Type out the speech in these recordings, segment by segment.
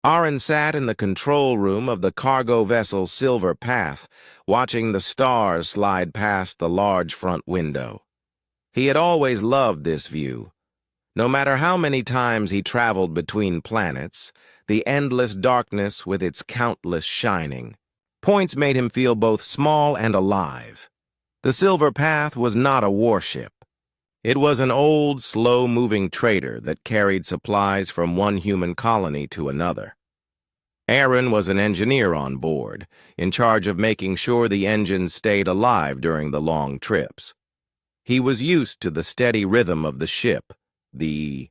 Aaron sat in the control room of the cargo vessel Silver Path, watching the stars slide past the large front window. He had always loved this view. No matter how many times he traveled between planets, the endless darkness with its countless shining points made him feel both small and alive. The Silver Path was not a warship. It was an old, slow-moving trader that carried supplies from one human colony to another. Aaron was an engineer on board, in charge of making sure the engines stayed alive during the long trips. He was used to the steady rhythm of the ship, the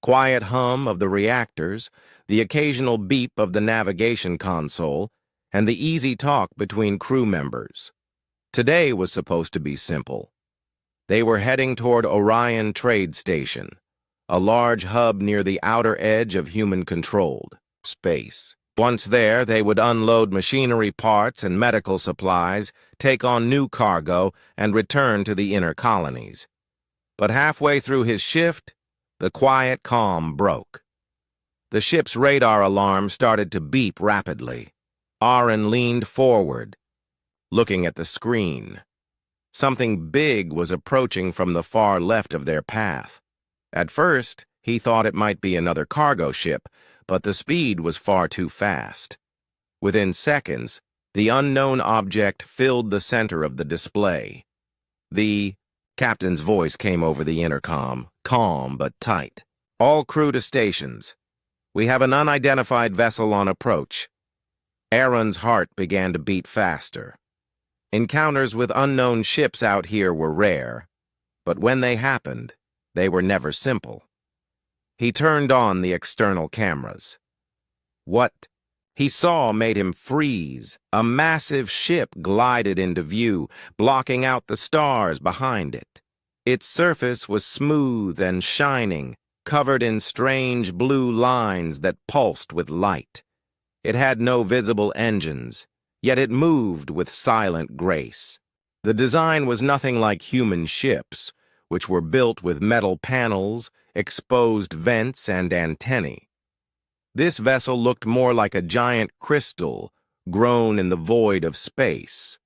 quiet hum of the reactors, the occasional beep of the navigation console, and the easy talk between crew members. Today was supposed to be simple. They were heading toward Orion Trade Station, a large hub near the outer edge of human-controlled space. Once there, they would unload machinery parts and medical supplies, take on new cargo, and return to the inner colonies. But halfway through his shift, the quiet calm broke. The ship's radar alarm started to beep rapidly. Aaron leaned forward, looking at the screen. Something big was approaching from the far left of their path. At first, he thought it might be another cargo ship, but the speed was far too fast. Within seconds, the unknown object filled the center of the display. The captain's voice came over the intercom, calm but tight. "All crew to stations. We have an unidentified vessel on approach." Aaron's heart began to beat faster. Encounters with unknown ships out here were rare, but when they happened, they were never simple. He turned on the external cameras. What he saw made him freeze. A massive ship glided into view, blocking out the stars behind it. Its surface was smooth and shining, covered in strange blue lines that pulsed with light. It had no visible engines, yet it moved with silent grace. The design was nothing like human ships, which were built with metal panels, exposed vents, and antennae. This vessel looked more like a giant crystal grown in the void of space.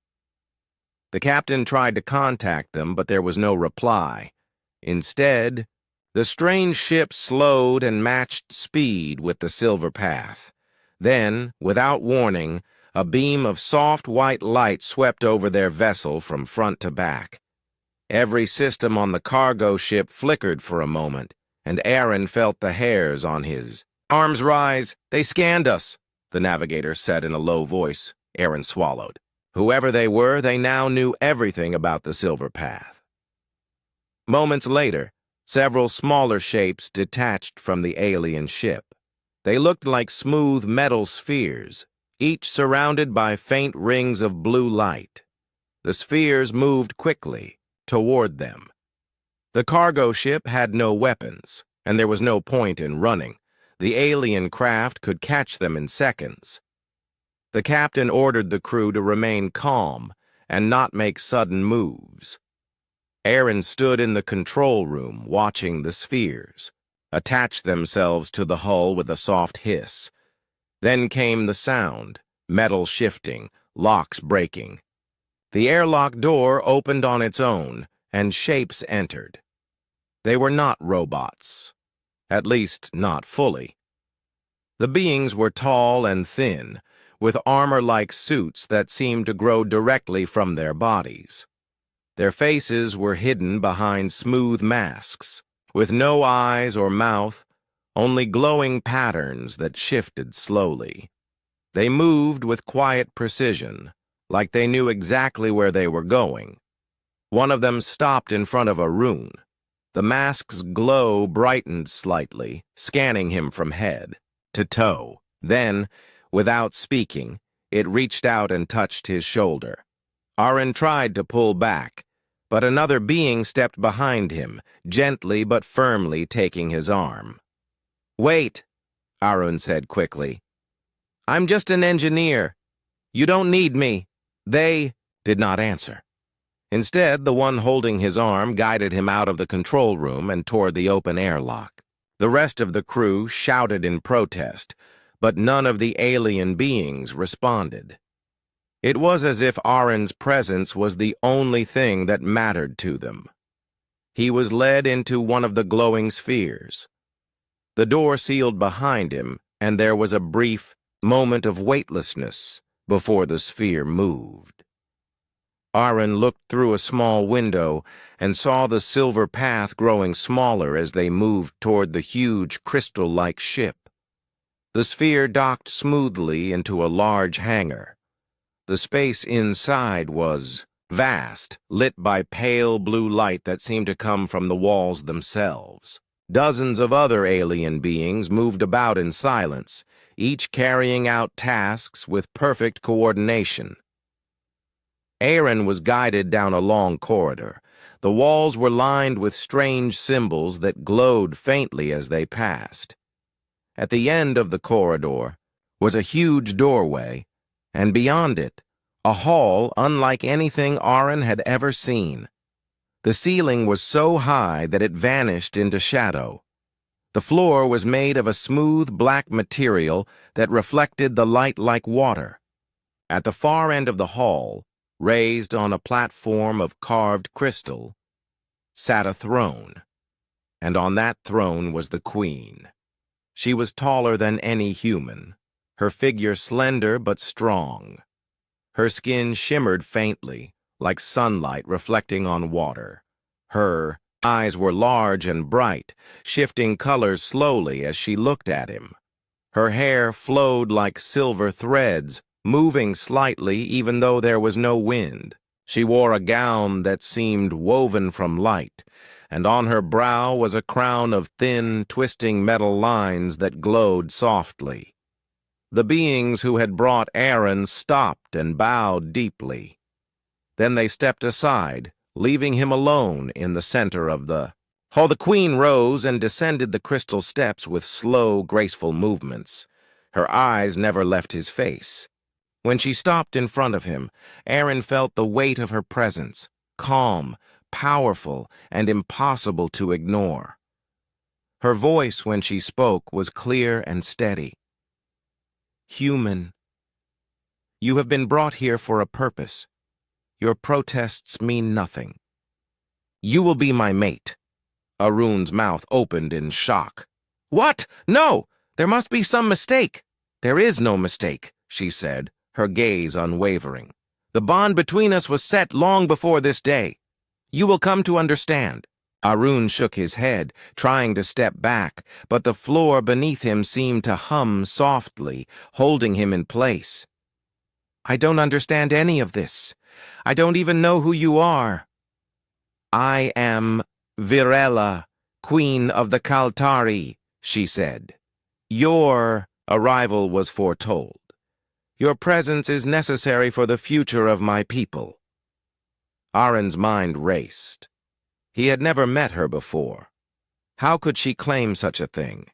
The captain tried to contact them, but there was no reply. Instead, the strange ship slowed and matched speed with the Silver Path. Then, without warning, a beam of soft white light swept over their vessel from front to back. Every system on the cargo ship flickered for a moment, and Aaron felt the hairs on his arms rise. "They scanned us," the navigator said in a low voice. Aaron swallowed. Whoever they were, they now knew everything about the Silver Path. Moments later, several smaller shapes detached from the alien ship. They looked like smooth metal spheres, each surrounded by faint rings of blue light. The spheres moved quickly toward them. The cargo ship had no weapons, and there was no point in running. The alien craft could catch them in seconds. The captain ordered the crew to remain calm and not make sudden moves. Aaron stood in the control room watching the spheres attach themselves to the hull with a soft hiss. Then came the sound, metal shifting, locks breaking. The airlock door opened on its own, and shapes entered. They were not robots, at least not fully. The beings were tall and thin, with armor-like suits that seemed to grow directly from their bodies. Their faces were hidden behind smooth masks, with no eyes or mouth, only glowing patterns that shifted slowly. They moved with quiet precision, like they knew exactly where they were going. One of them stopped in front of a rune. The mask's glow brightened slightly, scanning him from head to toe. Then, without speaking, it reached out and touched his shoulder. Aaron tried to pull back, but another being stepped behind him, gently but firmly taking his arm. "Wait," Aaron said quickly. "I'm just an engineer. You don't need me." They did not answer. Instead, the one holding his arm guided him out of the control room and toward the open airlock. The rest of the crew shouted in protest, but none of the alien beings responded. It was as if Aron's presence was the only thing that mattered to them. He was led into one of the glowing spheres. The door sealed behind him, and there was a brief moment of weightlessness before the sphere moved. Aron looked through a small window and saw the silver path growing smaller as they moved toward the huge crystal-like ship. The sphere docked smoothly into a large hangar. The space inside was vast, lit by pale blue light that seemed to come from the walls themselves. Dozens of other alien beings moved about in silence, each carrying out tasks with perfect coordination. Aron was guided down a long corridor. The walls were lined with strange symbols that glowed faintly as they passed. At the end of the corridor was a huge doorway, and beyond it, a hall unlike anything Aron had ever seen. The ceiling was so high that it vanished into shadow. The floor was made of a smooth black material that reflected the light like water. At the far end of the hall, raised on a platform of carved crystal, sat a throne, and on that throne was the queen. She was taller than any human, her figure slender but strong. Her skin shimmered faintly, like sunlight reflecting on water. Her eyes were large and bright, shifting colors slowly as she looked at him. Her hair flowed like silver threads, moving slightly even though there was no wind. She wore a gown that seemed woven from light, and on her brow was a crown of thin, twisting metal lines that glowed softly. The beings who had brought Aron stopped and bowed deeply. Then they stepped aside, leaving him alone in the center of the hall. The queen rose and descended the crystal steps with slow, graceful movements. Her eyes never left his face. When she stopped in front of him, Aron felt the weight of her presence, calm, powerful, and impossible to ignore. Her voice, when she spoke, was clear and steady. "Human, you have been brought here for a purpose. Your protests mean nothing. You will be my mate." Arun's mouth opened in shock. "What? No! There must be some mistake." "There is no mistake," she said, her gaze unwavering. "The bond between us was set long before this day. You will come to understand." Arun shook his head, trying to step back, but the floor beneath him seemed to hum softly, holding him in place. "I don't understand any of this. I don't even know who you are." "I am Virela, Queen of the Kaltari," she said. "Your arrival was foretold. Your presence is necessary for the future of my people." Aron's mind raced. He had never met her before. How could she claim such a thing?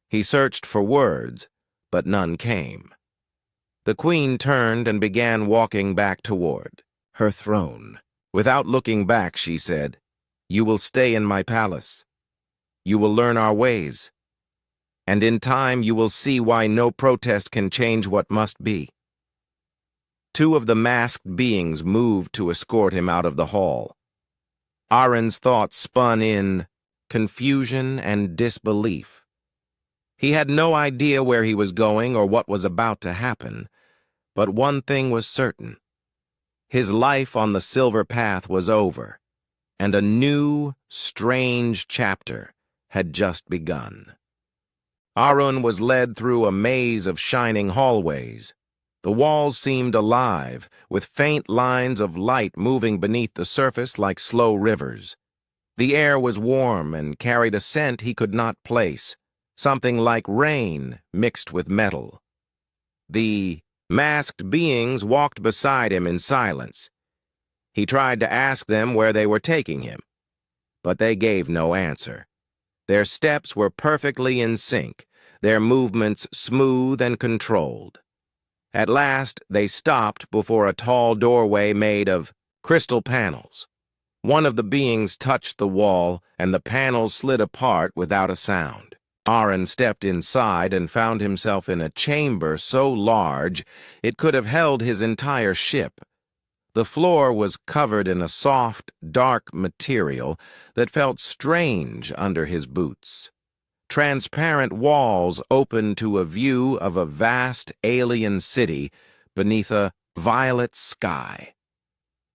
He searched for words, but none came. The queen turned and began walking back toward her throne. Without looking back, she said, "You will stay in my palace. You will learn our ways. And in time you will see why no protest can change what must be." Two of the masked beings moved to escort him out of the hall. Aron's thoughts spun in confusion and disbelief. He had no idea where he was going or what was about to happen, but one thing was certain. His life on the Silver Path was over, and a new, strange chapter had just begun. Aron was led through a maze of shining hallways. The walls seemed alive, with faint lines of light moving beneath the surface like slow rivers. The air was warm and carried a scent he could not place, something like rain mixed with metal. The masked beings walked beside him in silence. He tried to ask them where they were taking him, but they gave no answer. Their steps were perfectly in sync, their movements smooth and controlled. At last, they stopped before a tall doorway made of crystal panels. One of the beings touched the wall, and the panels slid apart without a sound. Aron stepped inside and found himself in a chamber so large it could have held his entire ship. The floor was covered in a soft, dark material that felt strange under his boots. Transparent walls opened to a view of a vast alien city beneath a violet sky.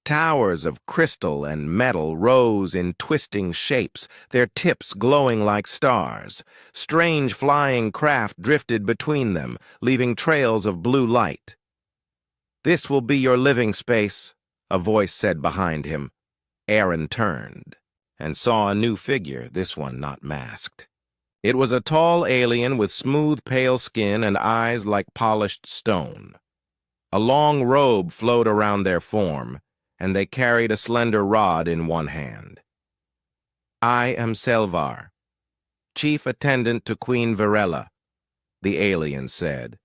Towers of crystal and metal rose in twisting shapes, their tips glowing like stars. Strange flying craft drifted between them, leaving trails of blue light. "This will be your living space," a voice said behind him. Aron turned and saw a new figure, this one not masked. It was a tall alien with smooth, pale skin and eyes like polished stone. A long robe flowed around their form, and they carried a slender rod in one hand. "I am Selvar, chief attendant to Queen Virella," the alien said.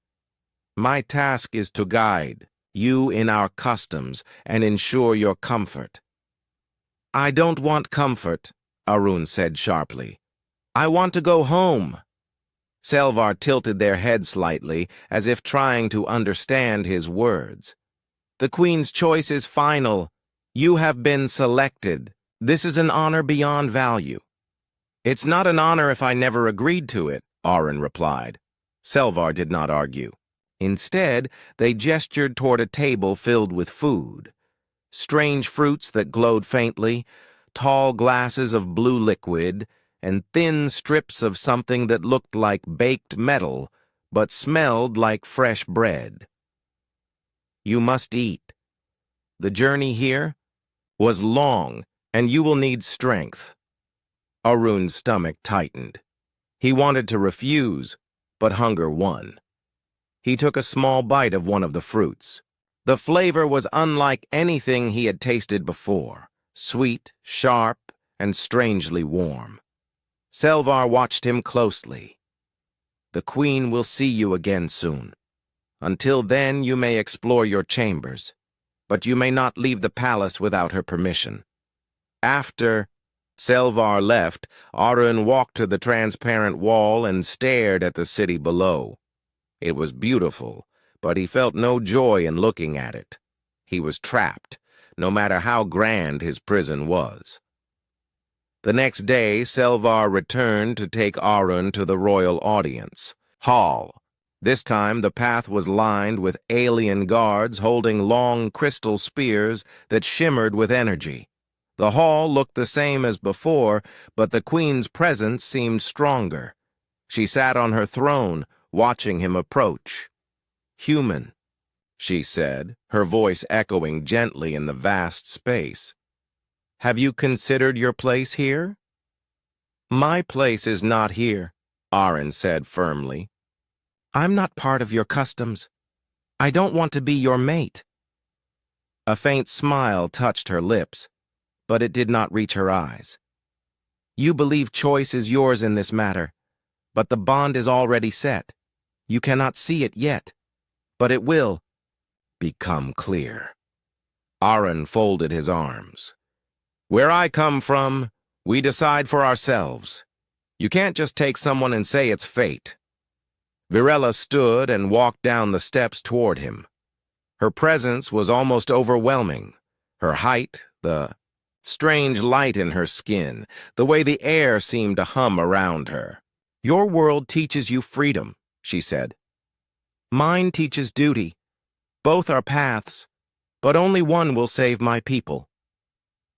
"My task is to guide you in our customs and ensure your comfort." "I don't want comfort," Arun said sharply. "I want to go home." Selvar tilted their head slightly, as if trying to understand his words. "The Queen's choice is final. You have been selected. This is an honor beyond value." "It's not an honor if I never agreed to it," Aron replied. Selvar did not argue. Instead, they gestured toward a table filled with food. Strange fruits that glowed faintly, tall glasses of blue liquid, and thin strips of something that looked like baked metal, but smelled like fresh bread. "You must eat. The journey here was long, and you will need strength." Arun's stomach tightened. He wanted to refuse, but hunger won. He took a small bite of one of the fruits. The flavor was unlike anything he had tasted before, sweet, sharp, and strangely warm. Selvar watched him closely. "The Queen will see you again soon. Until then, you may explore your chambers, but you may not leave the palace without her permission." After Selvar left, Arun walked to the transparent wall and stared at the city below. It was beautiful, but he felt no joy in looking at it. He was trapped, no matter how grand his prison was. The next day, Selvar returned to take Arun to the royal audience hall. This time, the path was lined with alien guards holding long crystal spears that shimmered with energy. The hall looked the same as before, but the Queen's presence seemed stronger. She sat on her throne, watching him approach. "Human," she said, her voice echoing gently in the vast space. "Have you considered your place here?" "My place is not here," Arun said firmly. "I'm not part of your customs. I don't want to be your mate." A faint smile touched her lips, but it did not reach her eyes. "You believe choice is yours in this matter, but the bond is already set. You cannot see it yet, but it will become clear." Arun folded his arms. "Where I come from, we decide for ourselves. You can't just take someone and say it's fate." Virella stood and walked down the steps toward him. Her presence was almost overwhelming. Her height, the strange light in her skin, the way the air seemed to hum around her. "Your world teaches you freedom," she said. "Mine teaches duty. Both are paths, but only one will save my people."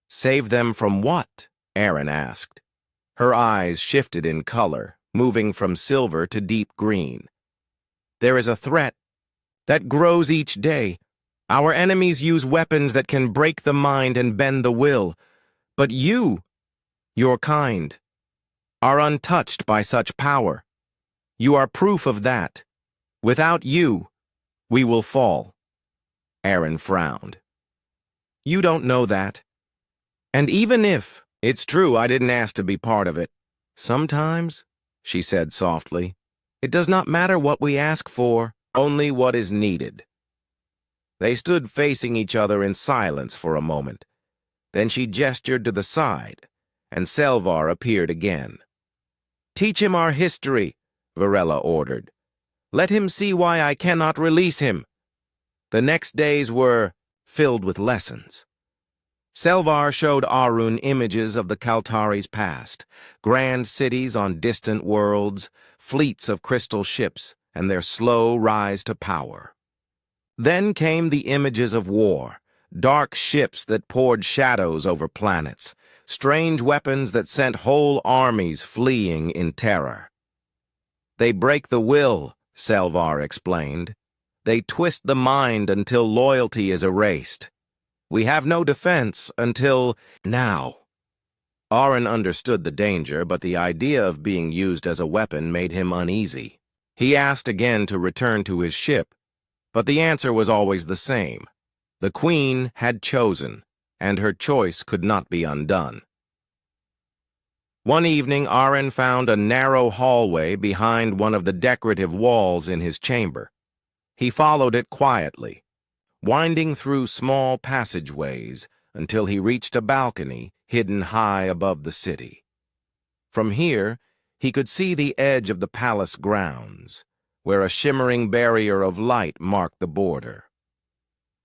"Save them from what?" Aron asked. Her eyes shifted in color, moving from silver to deep green. "There is a threat that grows each day. Our enemies use weapons that can break the mind and bend the will. But you, your kind, are untouched by such power. You are proof of that. Without you, we will fall." Aron frowned. "You don't know that. And even if it's true I didn't ask to be part of it, sometimes," she said softly, "it does not matter what we ask for, only what is needed." They stood facing each other in silence for a moment. Then she gestured to the side, and Selvar appeared again. Teach him our history, Varela ordered. Let him see why I cannot release him. The next days were filled with lessons. Selvar showed Arun images of the Kaltari's past, grand cities on distant worlds, fleets of crystal ships, and their slow rise to power. Then came the images of war, dark ships that poured shadows over planets, strange weapons that sent whole armies fleeing in terror. They break the will, Selvar explained. They twist the mind until loyalty is erased. We have no defense until now. Arun understood the danger, but the idea of being used as a weapon made him uneasy. He asked again to return to his ship, but the answer was always the same. The Queen had chosen, and her choice could not be undone. One evening, Arun found a narrow hallway behind one of the decorative walls in his chamber. He followed it quietly, winding through small passageways until he reached a balcony hidden high above the city. From here, he could see the edge of the palace grounds, where a shimmering barrier of light marked the border.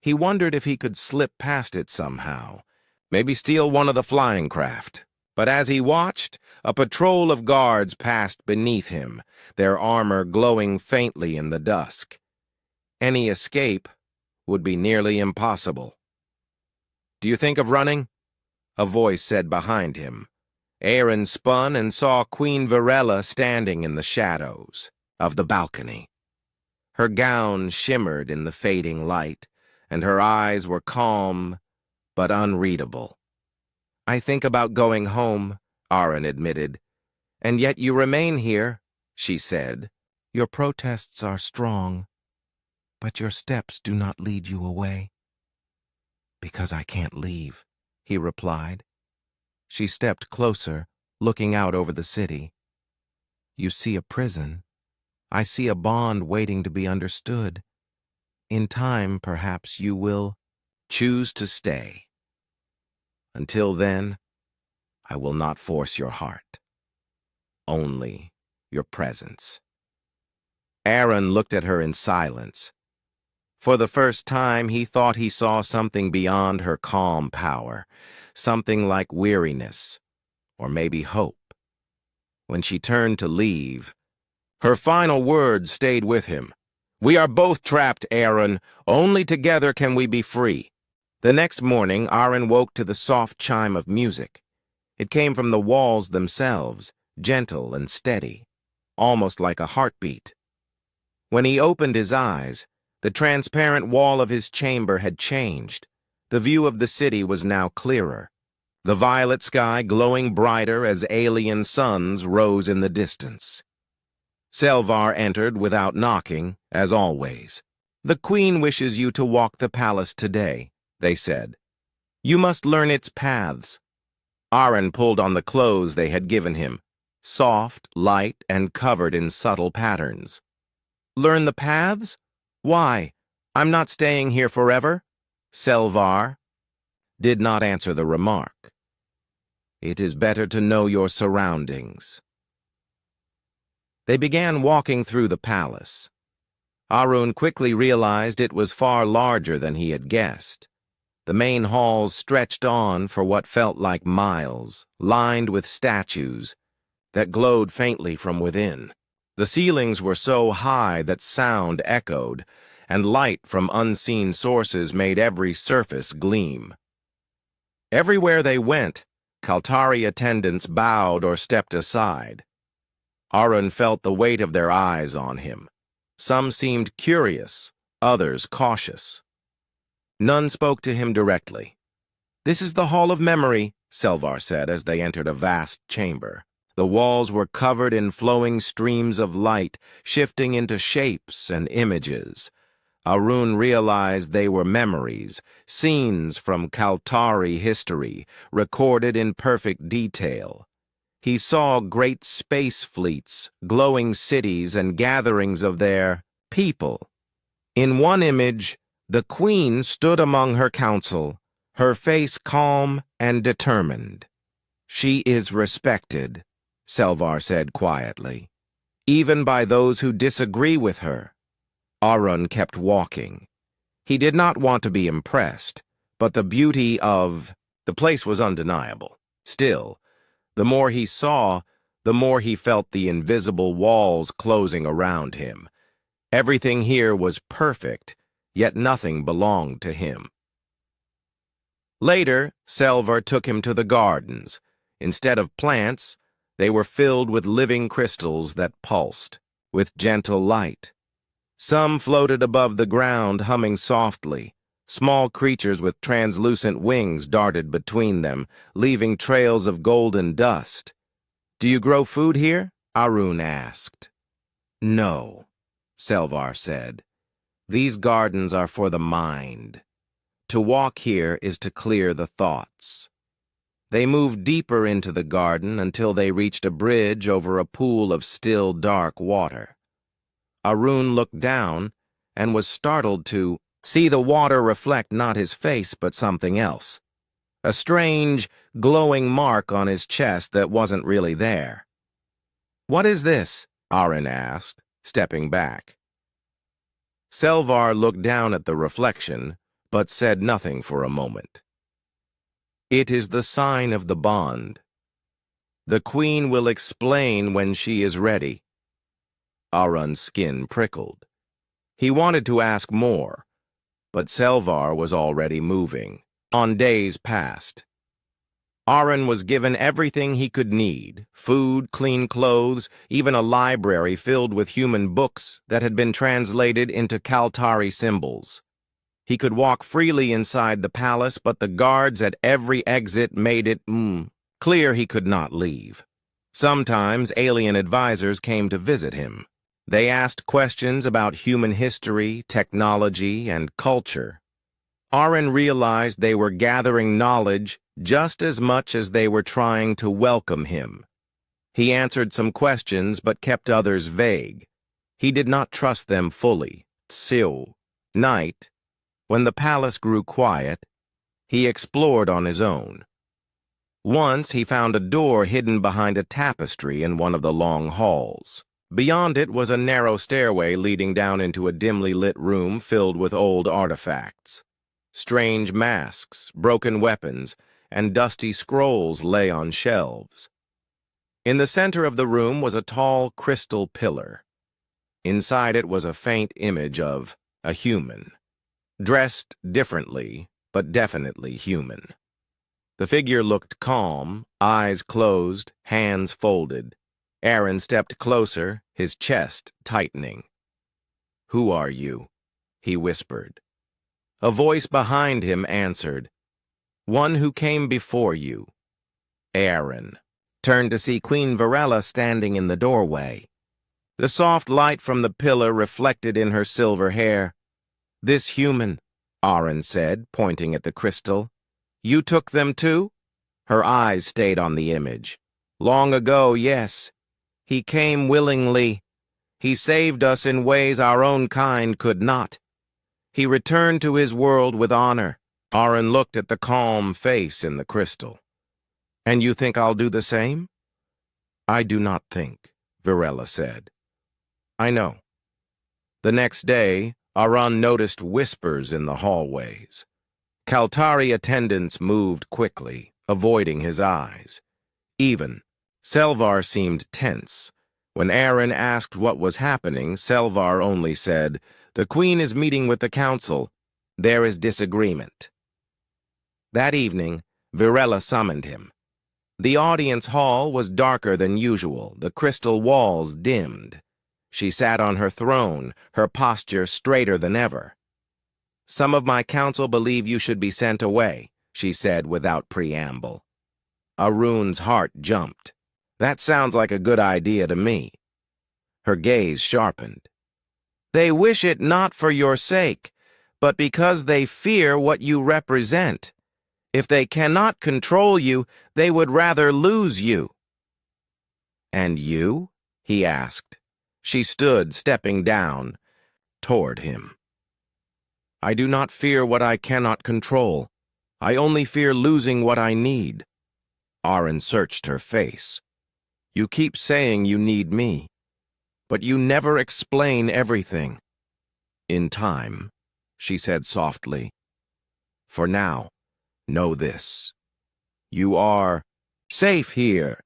He wondered if he could slip past it somehow, maybe steal one of the flying craft. But as he watched, a patrol of guards passed beneath him, their armor glowing faintly in the dusk. Any escape would be nearly impossible. "Do you think of running?" a voice said behind him. Arun spun and saw Queen Varela standing in the shadows of the balcony. Her gown shimmered in the fading light, and her eyes were calm but unreadable. "I think about going home," Arun admitted. "And yet you remain here," she said. "Your protests are strong, but your steps do not lead you away." "Because I can't leave," he replied. She stepped closer, looking out over the city. "You see a prison. I see a bond waiting to be understood. In time, perhaps you will choose to stay. Until then, I will not force your heart. Only your presence." Arun looked at her in silence. For the first time, he thought he saw something beyond her calm power, something like weariness, or maybe hope. When she turned to leave, her final words stayed with him. "We are both trapped, Arun. Only together can we be free." The next morning, Arun woke to the soft chime of music. It came from the walls themselves, gentle and steady, almost like a heartbeat. When he opened his eyes, the transparent wall of his chamber had changed. The view of the city was now clearer, the violet sky glowing brighter as alien suns rose in the distance. Selvar entered without knocking, as always. "The Queen wishes you to walk the palace today," they said. "You must learn its paths." Arun pulled on the clothes they had given him, soft, light, and covered in subtle patterns. "Learn the paths? Why? I'm not staying here forever." Selvar did not answer the remark. "It is better to know your surroundings." They began walking through the palace. Arun quickly realized it was far larger than he had guessed. The main halls stretched on for what felt like miles, lined with statues that glowed faintly from within. The ceilings were so high that sound echoed, and light from unseen sources made every surface gleam. Everywhere they went, Kaltari attendants bowed or stepped aside. Arun felt the weight of their eyes on him. Some seemed curious, others cautious. None spoke to him directly. "This is the Hall of Memory," Selvar said as they entered a vast chamber. The walls were covered in flowing streams of light, shifting into shapes and images. Arun realized they were memories, scenes from Kaltari history, recorded in perfect detail. He saw great space fleets, glowing cities, and gatherings of their people. In one image, the Queen stood among her council, her face calm and determined. "She is respected," Selvar said quietly. Even by those who disagree with her. Arun kept walking. He did not want to be impressed, but the beauty of the place was undeniable. Still, the more he saw, the more he felt the invisible walls closing around him. Everything here was perfect, yet nothing belonged to him. Later, Selvar took him to the gardens. Instead of plants, they were filled with living crystals that pulsed, with gentle light. Some floated above the ground, humming softly. Small creatures with translucent wings darted between them, leaving trails of golden dust. "Do you grow food here?" Arun asked. "No," Selvar said. "These gardens are for the mind. To walk here is to clear the thoughts." They moved deeper into the garden until they reached a bridge over a pool of still, dark water. Arun looked down and was startled to see the water reflect not his face but something else. A strange, glowing mark on his chest that wasn't really there. "What is this?" Arun asked, stepping back. Selvar looked down at the reflection, but said nothing for a moment. "It is the sign of the bond. The queen will explain when she is ready." Arun's skin prickled. He wanted to ask more, but Selvar was already moving. On days past, Arun was given everything he could need: food, clean clothes, even a library filled with human books that had been translated into Kaltari symbols. He could walk freely inside the palace, but the guards at every exit made it clear he could not leave. Sometimes alien advisors came to visit him. They asked questions about human history, technology, and culture. Arun realized they were gathering knowledge just as much as they were trying to welcome him. He answered some questions but kept others vague. He did not trust them fully. Night, when the palace grew quiet, he explored on his own. Once he found a door hidden behind a tapestry in one of the long halls. Beyond it was a narrow stairway leading down into a dimly lit room filled with old artifacts. Strange masks, broken weapons, and dusty scrolls lay on shelves. In the center of the room was a tall crystal pillar. Inside it was a faint image of a human, dressed differently, but definitely human. The figure looked calm, eyes closed, hands folded. Arun stepped closer, his chest tightening. "Who are you?" he whispered. A voice behind him answered, "One who came before you." Arun turned to see Queen Virella standing in the doorway. The soft light from the pillar reflected in her silver hair. "This human," Arun said, pointing at the crystal. "You took them too?" Her eyes stayed on the image. "Long ago, yes. He came willingly. He saved us in ways our own kind could not. He returned to his world with honor." Arun looked at the calm face in the crystal. "And you think I'll do the same?" "I do not think," Virella said. "I know." The next day, Arun noticed whispers in the hallways. Kaltari attendants moved quickly, avoiding his eyes. Even Selvar seemed tense. When Arun asked what was happening, Selvar only said, "The queen is meeting with the council. There is disagreement." That evening, Virella summoned him. The audience hall was darker than usual, the crystal walls dimmed. She sat on her throne, her posture straighter than ever. "Some of my council believe you should be sent away," she said without preamble. Arun's heart jumped. "That sounds like a good idea to me." Her gaze sharpened. "They wish it not for your sake, but because they fear what you represent. If they cannot control you, they would rather lose you." "And you?" he asked. She stood, stepping down toward him. "I do not fear what I cannot control. I only fear losing what I need." Arun searched her face. You keep saying you need me, but you never explain everything. In time, she said softly. For now, know this. You are safe here.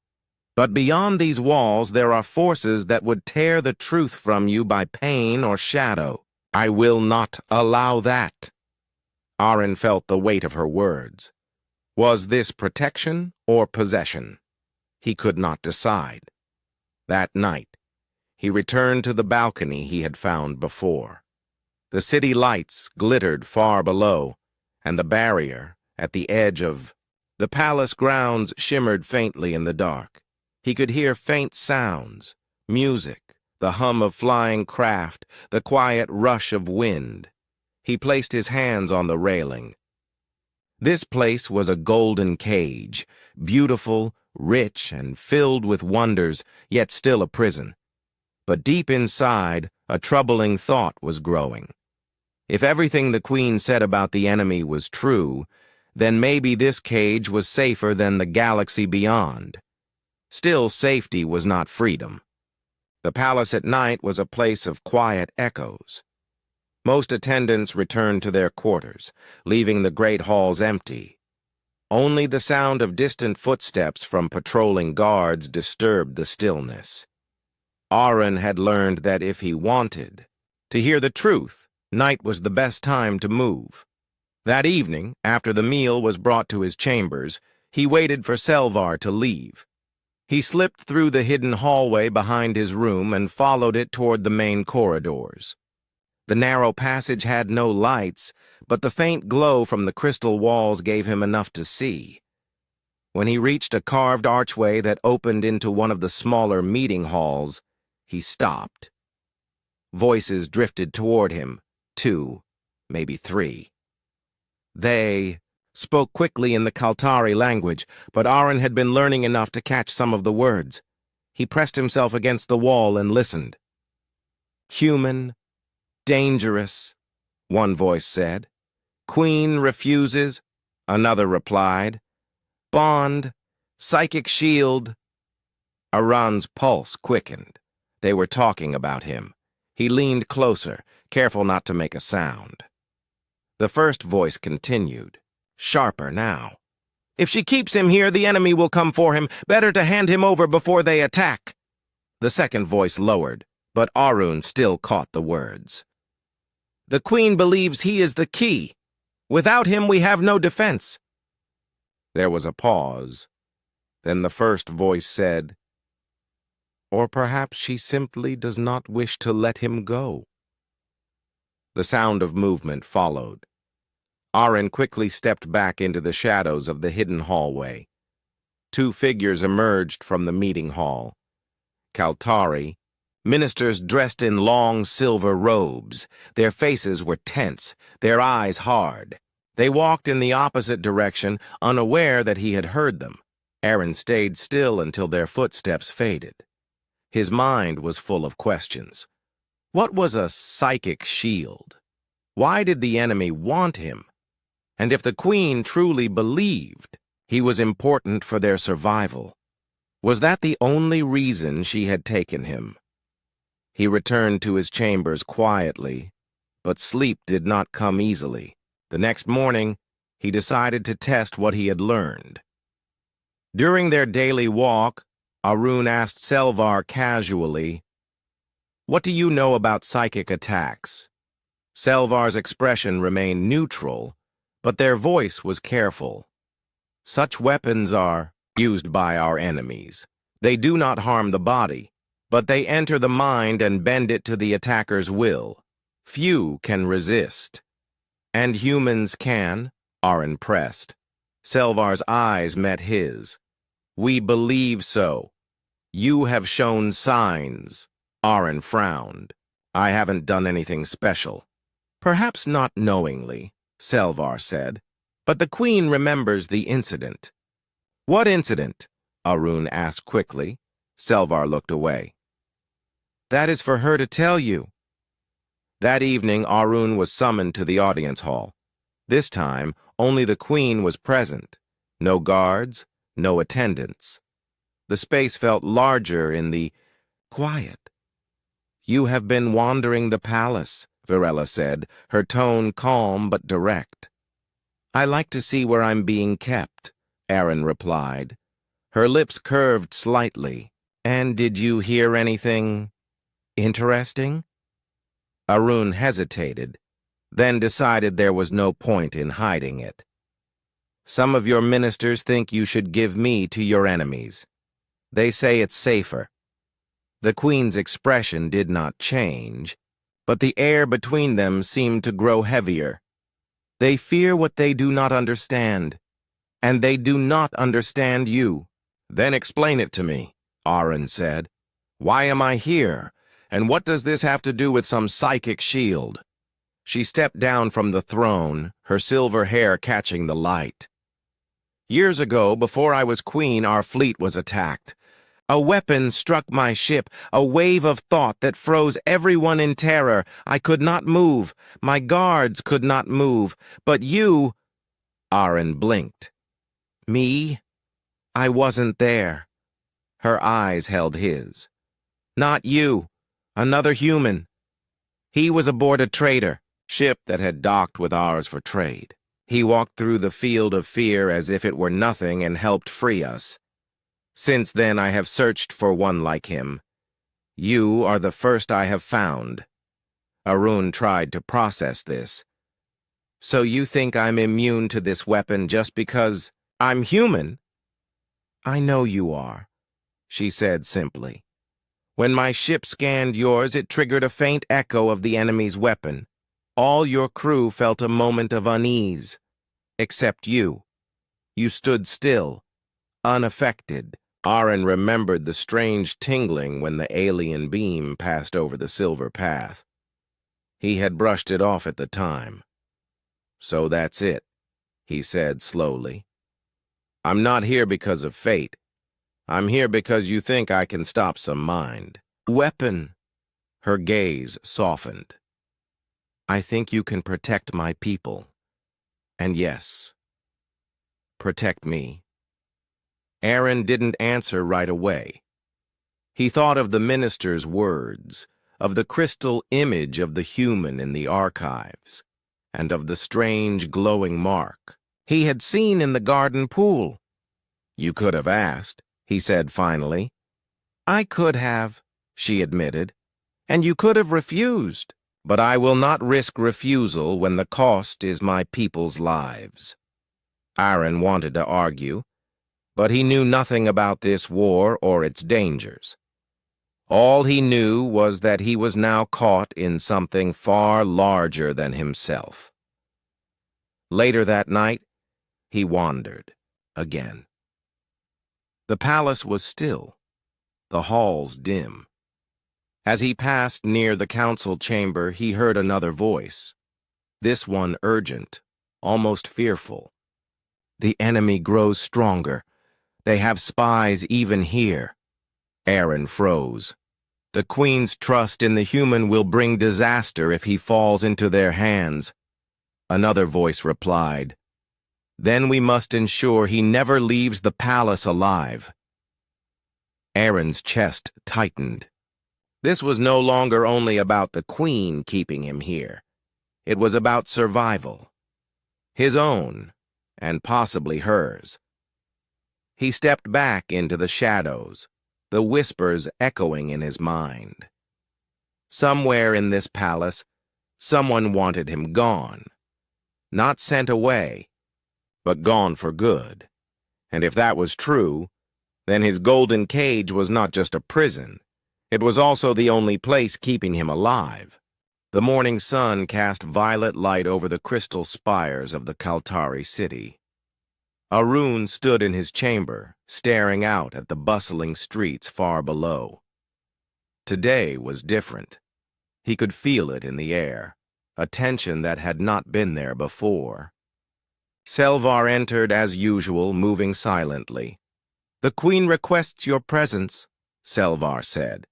But beyond these walls, there are forces that would tear the truth from you by pain or shadow. I will not allow that. Aaron felt the weight of her words. Was this protection or possession? He could not decide. That night, he returned to the balcony he had found before. The city lights glittered far below, and the barrier, at the edge of the palace grounds, shimmered faintly in the dark. He could hear faint sounds, music, the hum of flying craft, the quiet rush of wind. He placed his hands on the railing. This place was a golden cage, beautiful, rich, and filled with wonders, yet still a prison. But deep inside, a troubling thought was growing. If everything the Queen said about the enemy was true, then maybe this cage was safer than the galaxy beyond. Still, safety was not freedom. The palace at night was a place of quiet echoes. Most attendants returned to their quarters, leaving the great halls empty. Only the sound of distant footsteps from patrolling guards disturbed the stillness. Aaron had learned that if he wanted to hear the truth, night was the best time to move. That evening, after the meal was brought to his chambers, he waited for Selvar to leave. He slipped through the hidden hallway behind his room and followed it toward the main corridors. The narrow passage had no lights, but the faint glow from the crystal walls gave him enough to see. When he reached a carved archway that opened into one of the smaller meeting halls, he stopped. Voices drifted toward him, 2, maybe 3. They spoke quickly in the Kaltari language, but Aaron had been learning enough to catch some of the words. He pressed himself against the wall and listened. Human, dangerous, one voice said. Queen refuses, another replied. Bond, psychic shield. Aaron's pulse quickened. They were talking about him. He leaned closer, careful not to make a sound. The first voice continued, sharper now. If she keeps him here, the enemy will come for him. Better to hand him over before they attack. The second voice lowered, but Aaron still caught the words. The Queen believes he is the key. Without him, we have no defense. There was a pause. Then the first voice said, or perhaps she simply does not wish to let him go. The sound of movement followed. Aaron quickly stepped back into the shadows of the hidden hallway. 2 figures emerged from the meeting hall. Kaltari, ministers dressed in long silver robes. Their faces were tense, their eyes hard. They walked in the opposite direction, unaware that he had heard them. Aaron stayed still until their footsteps faded. His mind was full of questions. What was a psychic shield? Why did the enemy want him? And if the Queen truly believed he was important for their survival, was that the only reason she had taken him? He returned to his chambers quietly, but sleep did not come easily. The next morning, he decided to test what he had learned. During their daily walk, Aaron asked Selvar casually, what do you know about psychic attacks? Selvar's expression remained neutral, but their voice was careful. Such weapons are used by our enemies. They do not harm the body, but they enter the mind and bend it to the attacker's will. Few can resist. And humans can, Aaron pressed. Selvar's eyes met his. We believe so. You have shown signs. Aaron frowned. I haven't done anything special. Perhaps not knowingly, Selvar said, but the Queen remembers the incident. What incident? Aaron asked quickly. Selvar looked away. That is for her to tell you. That evening, Aaron was summoned to the audience hall. This time, only the Queen was present. No guards, no attendants. The space felt larger in the quiet. "You have been wandering the palace," Varela said, her tone calm but direct. "I like to see where I'm being kept," Aaron replied. Her lips curved slightly. "And did you hear anything interesting?" Arun hesitated, then decided there was no point in hiding it. "Some of your ministers think you should give me to your enemies. They say it's safer." The Queen's expression did not change, but the air between them seemed to grow heavier. "They fear what they do not understand, and they do not understand you." "Then explain it to me," Aaron said. "Why am I here, and what does this have to do with some psychic shield?" She stepped down from the throne, her silver hair catching the light. "Years ago, before I was queen, our fleet was attacked. A weapon struck my ship, a wave of thought that froze everyone in terror. I could not move. My guards could not move. But you—" Aaron blinked. "Me? I wasn't there." Her eyes held his. "Not you. Another human. He was aboard a trader, ship that had docked with ours for trade. He walked through the field of fear as if it were nothing and helped free us. Since then I have searched for one like him. You are the first I have found." Arun tried to process this. "So you think I'm immune to this weapon just because I'm human?" "I know you are," she said simply. "When my ship scanned yours, it triggered a faint echo of the enemy's weapon. All your crew felt a moment of unease. Except you. You stood still, unaffected." Aaron remembered the strange tingling when the alien beam passed over the silver path. He had brushed it off at the time. "So that's it," he said slowly. "I'm not here because of fate. I'm here because you think I can stop some mind." "Weapon." Her gaze softened. "I think you can protect my people. And yes, protect me." Aaron didn't answer right away. He thought of the minister's words, of the crystal image of the human in the archives, and of the strange glowing mark he had seen in the garden pool. "You could have asked," he said finally. "I could have," she admitted, "and you could have refused. But I will not risk refusal when the cost is my people's lives." Aaron wanted to argue, but he knew nothing about this war or its dangers. All he knew was that he was now caught in something far larger than himself. Later that night, he wandered again. The palace was still, the halls dim. As he passed near the council chamber, he heard another voice, this one urgent, almost fearful. "The enemy grows stronger. They have spies even here." Aaron froze. The Queen's trust in the human will bring disaster if he falls into their hands. Another voice replied, "Then we must ensure he never leaves the palace alive." Aaron's chest tightened. This was no longer only about the Queen keeping him here. It was about survival. His own, and possibly hers. He stepped back into the shadows, the whispers echoing in his mind. Somewhere in this palace, someone wanted him gone. Not sent away, but gone for good. And if that was true, then his golden cage was not just a prison. It was also the only place keeping him alive. The morning sun cast violet light over the crystal spires of the Kaltari city. Arun stood in his chamber, staring out at the bustling streets far below. Today was different. He could feel it in the air, a tension that had not been there before. Selvar entered as usual, moving silently. "The Queen requests your presence," Selvar said.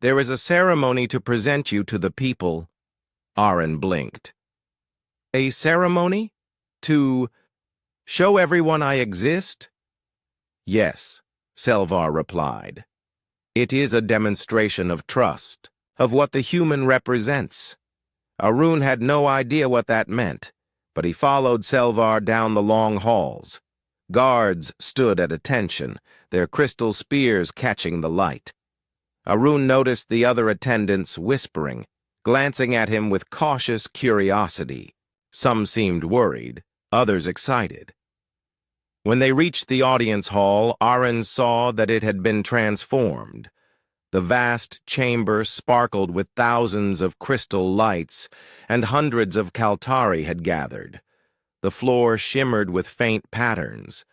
"There is a ceremony to present you to the people." Aaron blinked. "A ceremony? To show everyone I exist?" "Yes." Selvar replied. It is a demonstration of trust, of what the human represents. Arun had no idea what that meant, but he followed Selvar down the long halls. Guards stood at attention, their crystal spears catching the light. Arun noticed the other attendants whispering, glancing at him with cautious curiosity. Some seemed worried, others excited. When they reached the audience hall, Arun saw that it had been transformed. The vast chamber sparkled with thousands of crystal lights, and hundreds of Kaltari had gathered. The floor shimmered with faint patterns,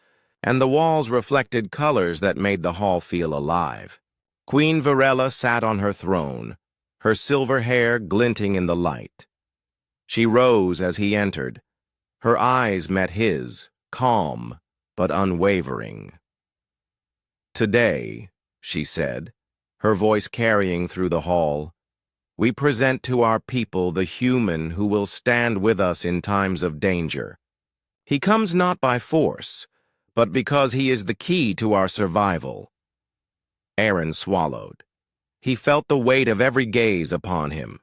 and the walls reflected colors that made the hall feel alive. Queen Virella sat on her throne, her silver hair glinting in the light. She rose as he entered. Her eyes met his, calm but unwavering. Today, she said, her voice carrying through the hall, we present to our people the human who will stand with us in times of danger. He comes not by force, but because he is the key to our survival. Aaron swallowed. He felt the weight of every gaze upon him.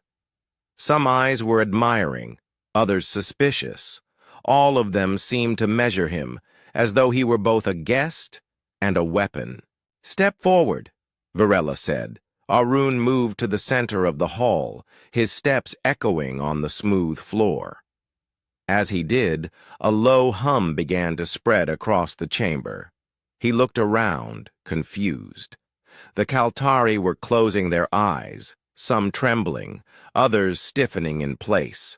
Some eyes were admiring, others suspicious. All of them seemed to measure him, as though he were both a guest and a weapon. Step forward, Virella said. Arun moved to the center of the hall, his steps echoing on the smooth floor. As he did, a low hum began to spread across the chamber. He looked around, confused. The Kaltari were closing their eyes, some trembling, others stiffening in place.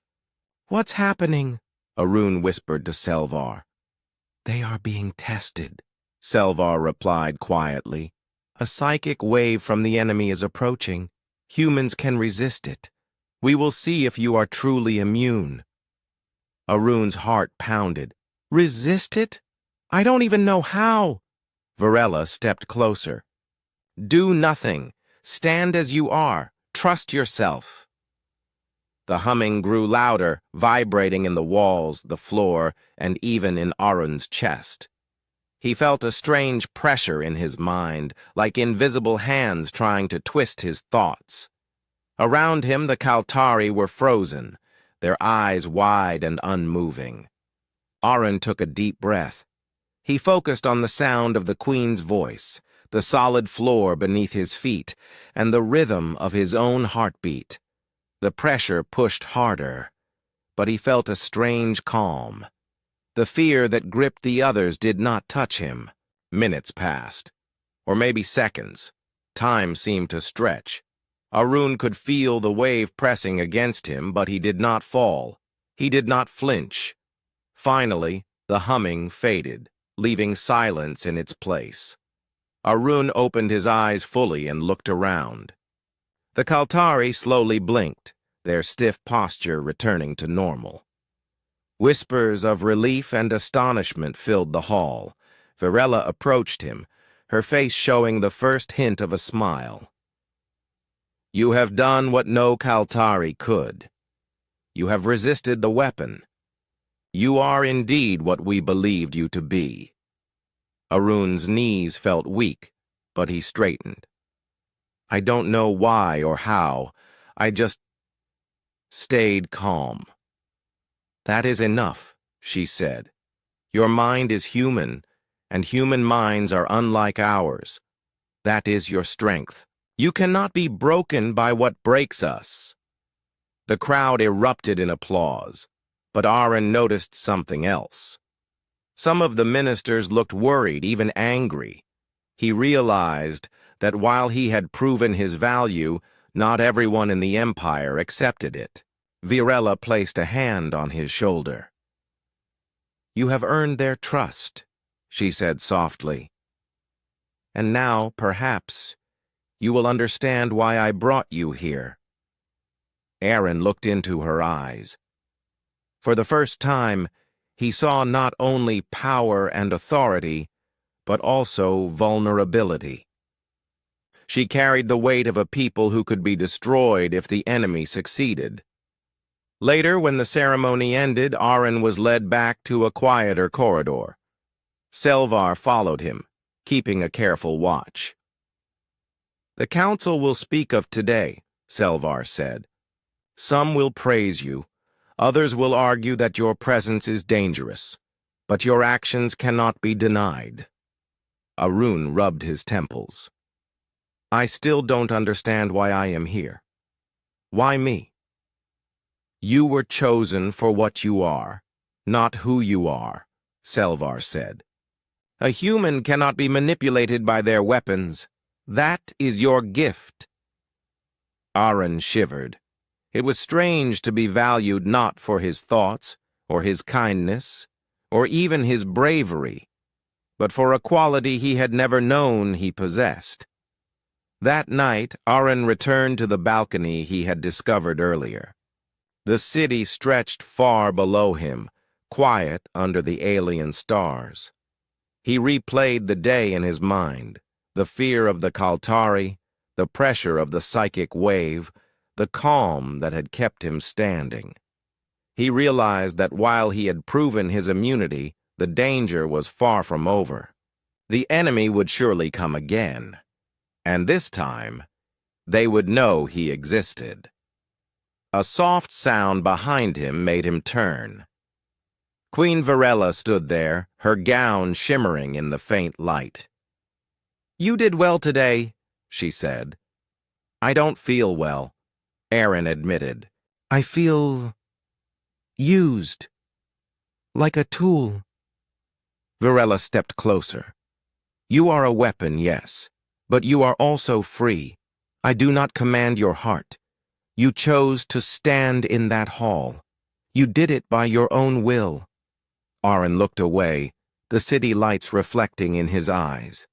What's happening? Arun whispered to Selvar. They are being tested, Selvar replied quietly. A psychic wave from the enemy is approaching. Humans can resist it. We will see if you are truly immune. Arun's heart pounded. Resist it? I don't even know how. Virella stepped closer. Do nothing. Stand as you are. Trust yourself. The humming grew louder, vibrating in the walls, the floor, and even in Arun's chest. He felt a strange pressure in his mind, like invisible hands trying to twist his thoughts. Around him, the Kaltari were frozen, their eyes wide and unmoving. Arun took a deep breath. He focused on the sound of the Queen's voice, the solid floor beneath his feet, and the rhythm of his own heartbeat. The pressure pushed harder, but he felt a strange calm. The fear that gripped the others did not touch him. Minutes passed, or maybe seconds. Time seemed to stretch. Arun could feel the wave pressing against him, but he did not fall. He did not flinch. Finally, the humming faded, leaving silence in its place. Arun opened his eyes fully and looked around. The Kaltari slowly blinked, their stiff posture returning to normal. Whispers of relief and astonishment filled the hall. Virella approached him, her face showing the first hint of a smile. You have done what no Kaltari could. You have resisted the weapon. You are indeed what we believed you to be. Arun's knees felt weak, but he straightened. I don't know why or how. I just stayed calm. That is enough, she said. Your mind is human, and human minds are unlike ours. That is your strength. You cannot be broken by what breaks us. The crowd erupted in applause, but Arun noticed something else. Some of the ministers looked worried, even angry. He realized that while he had proven his value, not everyone in the empire accepted it. Virella placed a hand on his shoulder. You have earned their trust, she said softly. And now, perhaps, you will understand why I brought you here. Aaron looked into her eyes. For the first time, he saw not only power and authority, but also vulnerability. She carried the weight of a people who could be destroyed if the enemy succeeded. Later, when the ceremony ended, Arun was led back to a quieter corridor. Selvar followed him, keeping a careful watch. "The council will speak of today," Selvar said. "Some will praise you. Others will argue that your presence is dangerous, but your actions cannot be denied." Arun rubbed his temples. "I still don't understand why I am here. Why me?" "You were chosen for what you are, not who you are," Selvar said. "A human cannot be manipulated by their weapons. That is your gift." Arun shivered. It was strange to be valued not for his thoughts, or his kindness, or even his bravery, but for a quality he had never known he possessed. That night, Arun returned to the balcony he had discovered earlier. The city stretched far below him, quiet under the alien stars. He replayed the day in his mind, the fear of the Kaltari, the pressure of the psychic wave, the calm that had kept him standing. He realized that while he had proven his immunity, the danger was far from over. The enemy would surely come again, and this time, they would know he existed. A soft sound behind him made him turn. Queen Varela stood there, her gown shimmering in the faint light. "You did well today," she said. "I don't feel well," Aaron admitted. "I feel used, like a tool." Varela stepped closer. "You are a weapon, yes, but you are also free. I do not command your heart. You chose to stand in that hall. You did it by your own will." Aaron looked away, the city lights reflecting in his eyes.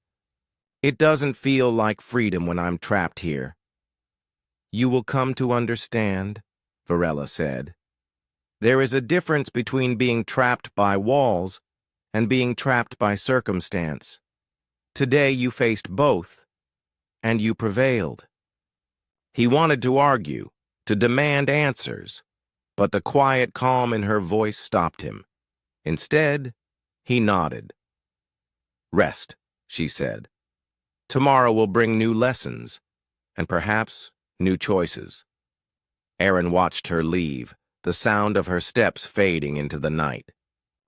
"It doesn't feel like freedom when I'm trapped here." "You will come to understand," Varela said. "There is a difference between being trapped by walls and being trapped by circumstance. Today you faced both, and you prevailed." He wanted to argue, to demand answers, but the quiet calm in her voice stopped him. Instead, he nodded. "Rest," she said. "Tomorrow will bring new lessons, and perhaps new choices." Aaron watched her leave, the sound of her steps fading into the night.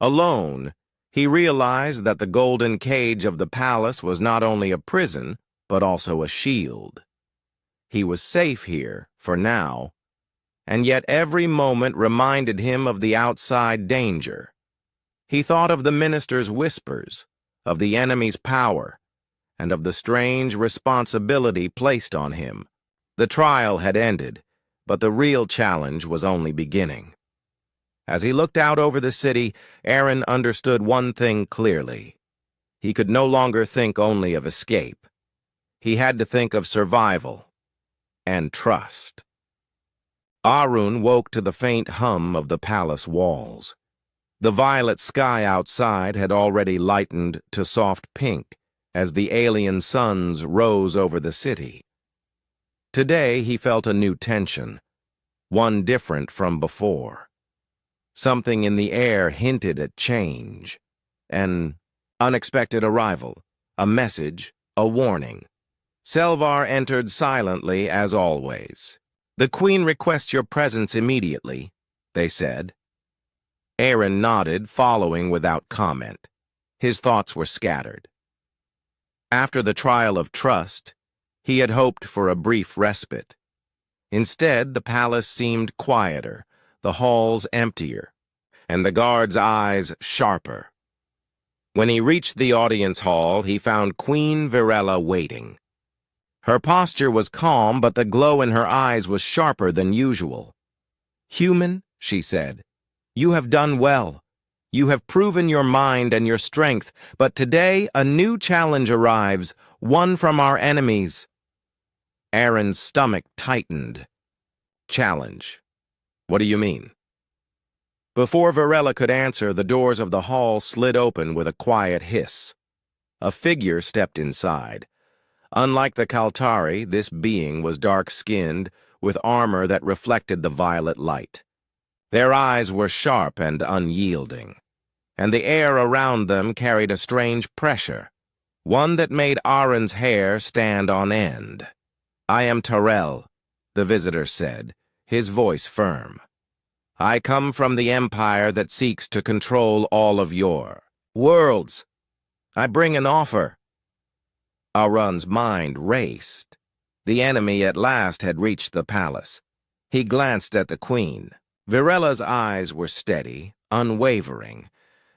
Alone, he realized that the golden cage of the palace was not only a prison, but also a shield. He was safe here, for now, and yet every moment reminded him of the outside danger. He thought of the minister's whispers, of the enemy's power, and of the strange responsibility placed on him. The trial had ended, but the real challenge was only beginning. As he looked out over the city, Aaron understood one thing clearly. He could no longer think only of escape. He had to think of survival and trust. Arun woke to the faint hum of the palace walls. The violet sky outside had already lightened to soft pink as the alien suns rose over the city. Today he felt a new tension, one different from before. Something in the air hinted at change, an unexpected arrival, a message, a warning. Selvar entered silently as always. "The Queen requests your presence immediately," they said. Aaron nodded, following without comment. His thoughts were scattered. After the trial of trust, he had hoped for a brief respite. Instead, the palace seemed quieter, the halls emptier, and the guards' eyes sharper. When he reached the audience hall, he found Queen Varela waiting. Her posture was calm, but the glow in her eyes was sharper than usual. "Human," she said, "you have done well. You have proven your mind and your strength, but today a new challenge arrives, one from our enemies." Aaron's stomach tightened. "Challenge? What do you mean?" Before Varela could answer, the doors of the hall slid open with a quiet hiss. A figure stepped inside. Unlike the Kaltari, this being was dark-skinned, with armor that reflected the violet light. Their eyes were sharp and unyielding, and the air around them carried a strange pressure, one that made Aaron's hair stand on end. "I am Terrell," the visitor said, his voice firm. "I come from the empire that seeks to control all of your worlds. I bring an offer." Aaron's mind raced. The enemy at last had reached the palace. He glanced at the queen. Virella's eyes were steady, unwavering,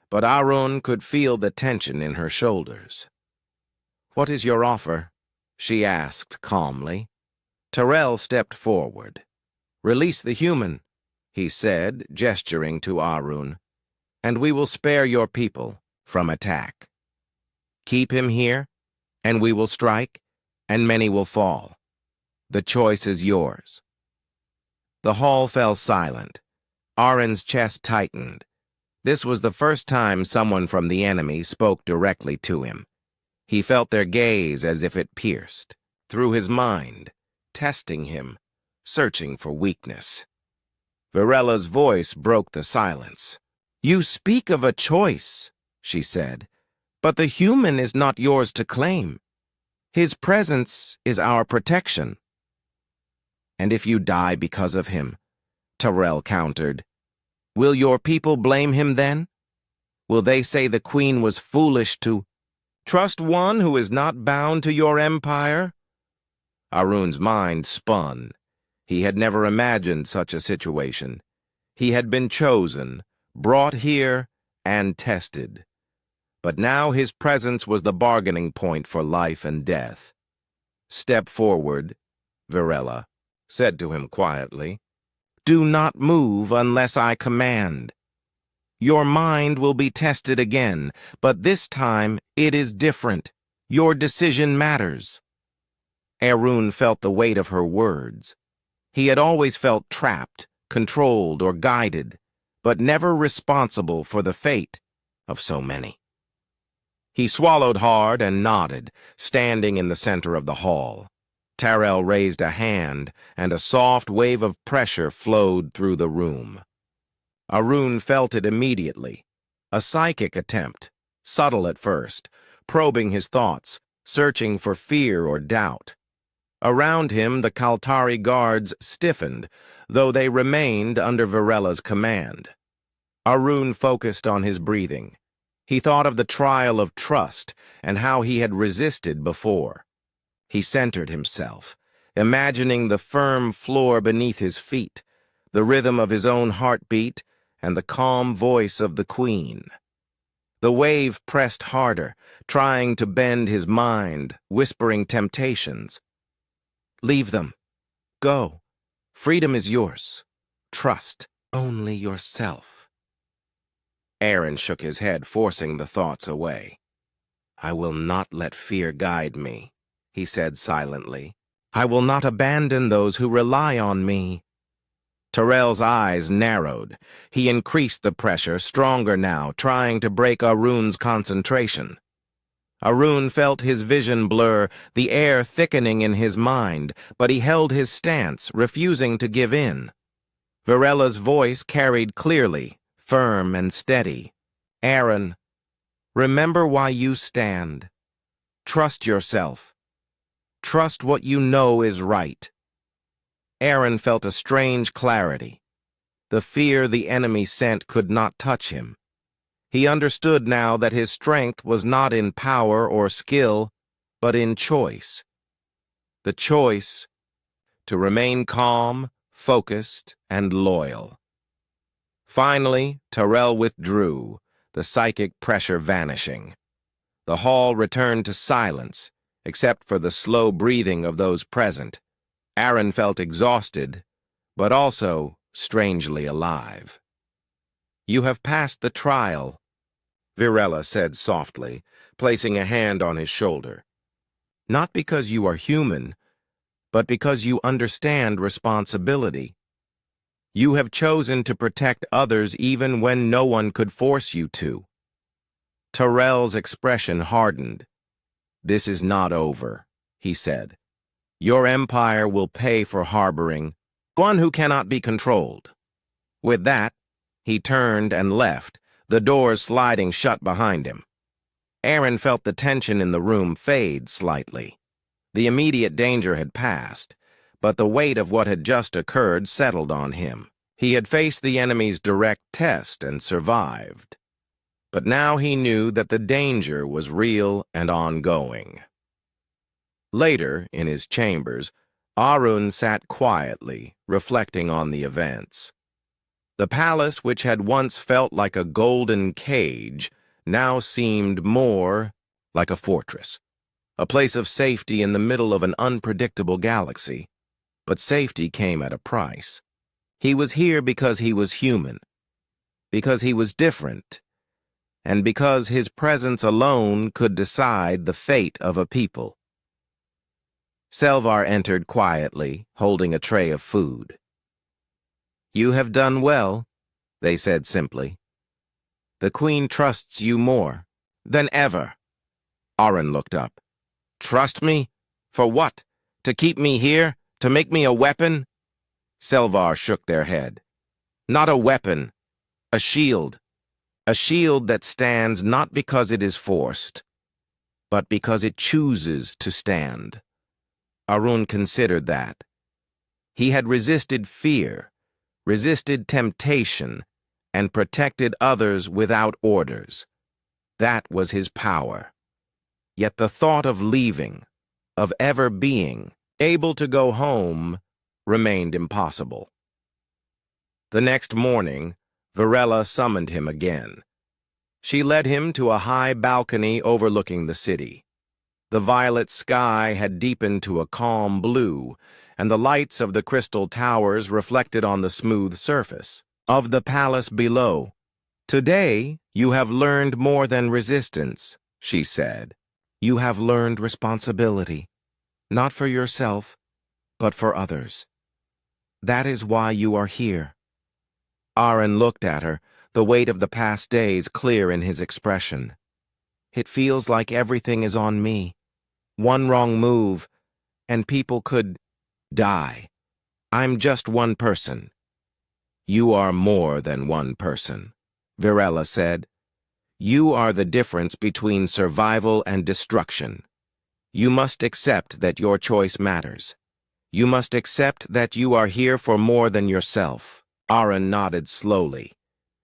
but Aaron could feel the tension in her shoulders. "What is your offer?" she asked calmly. Terrell stepped forward. "Release the human," he said, gesturing to Aaron, "and we will spare your people from attack. Keep him here, and we will strike, and many will fall. The choice is yours." The hall fell silent. Aaron's chest tightened. This was the first time someone from the enemy spoke directly to him. He felt their gaze as if it pierced through his mind, testing him, searching for weakness. Virella's voice broke the silence. "You speak of a choice," she said, "but the human is not yours to claim. His presence is our protection." "And if you die because of him," Terrell countered, "will your people blame him then? Will they say the queen was foolish to trust one who is not bound to your empire?" Aaron's mind spun. He had never imagined such a situation. He had been chosen, brought here, and tested. But now his presence was the bargaining point for life and death. "Step forward," Virella said to him quietly. "Do not move unless I command. Your mind will be tested again, but this time it is different. Your decision matters." Aaron felt the weight of her words. He had always felt trapped, controlled, or guided, but never responsible for the fate of so many. He swallowed hard and nodded, standing in the center of the hall. Terrell raised a hand, and a soft wave of pressure flowed through the room. Aaron felt it immediately. A psychic attempt, subtle at first, probing his thoughts, searching for fear or doubt. Around him, the Kaltari guards stiffened, though they remained under Virella's command. Aaron focused on his breathing. He thought of the trial of trust and how he had resisted before. He centered himself, imagining the firm floor beneath his feet, the rhythm of his own heartbeat, and the calm voice of the queen. The wave pressed harder, trying to bend his mind, whispering temptations. "Leave them. Go. Freedom is yours. Trust only yourself." Aaron shook his head, forcing the thoughts away. "I will not let fear guide me," he said silently. "I will not abandon those who rely on me." Terrell's eyes narrowed. He increased the pressure, stronger now, trying to break Aaron's concentration. Aaron felt his vision blur, the air thickening in his mind, but he held his stance, refusing to give in. Virella's voice carried clearly, firm and steady. "Aaron, remember why you stand. Trust yourself. Trust what you know is right." Aaron felt a strange clarity. The fear the enemy sent could not touch him. He understood now that his strength was not in power or skill, but in choice. The choice to remain calm, focused, and loyal. Finally, Terrell withdrew, the psychic pressure vanishing. The hall returned to silence, except for the slow breathing of those present. Aaron felt exhausted, but also strangely alive. "You have passed the trial," Virella said softly, placing a hand on his shoulder. "Not because you are human, but because you understand responsibility. You have chosen to protect others even when no one could force you to." Terrell's expression hardened. "This is not over," he said. "Your empire will pay for harboring one who cannot be controlled." With that, he turned and left, the doors sliding shut behind him. Aaron felt the tension in the room fade slightly. The immediate danger had passed, but the weight of what had just occurred settled on him. He had faced the enemy's direct test and survived. But now he knew that the danger was real and ongoing. Later, in his chambers, Arun sat quietly, reflecting on the events. The palace, which had once felt like a golden cage, now seemed more like a fortress, a place of safety in the middle of an unpredictable galaxy. But safety came at a price. He was here because he was human, because he was different, and because his presence alone could decide the fate of a people. Selvar entered quietly, holding a tray of food. "You have done well," they said simply. "The Queen trusts you more than ever." Arun looked up. "Trust me? For what? To keep me here? To make me a weapon?" Selvar shook their head. "Not a weapon. A shield. A shield that stands not because it is forced, but because it chooses to stand." Arun considered that. He had resisted fear, resisted temptation, and protected others without orders. That was his power. Yet the thought of leaving, of ever being able to go home, remained impossible. The next morning, Varela summoned him again. She led him to a high balcony overlooking the city. The violet sky had deepened to a calm blue, and the lights of the crystal towers reflected on the smooth surface of the palace below. "Today, you have learned more than resistance," she said. "You have learned responsibility, not for yourself, but for others. That is why you are here." Arun looked at her, the weight of the past days clear in his expression. "It feels like everything is on me. One wrong move, and people could die. I'm just one person." "You are more than one person," Varela said. "You are the difference between survival and destruction. You must accept that your choice matters. You must accept that you are here for more than yourself." Arun nodded slowly.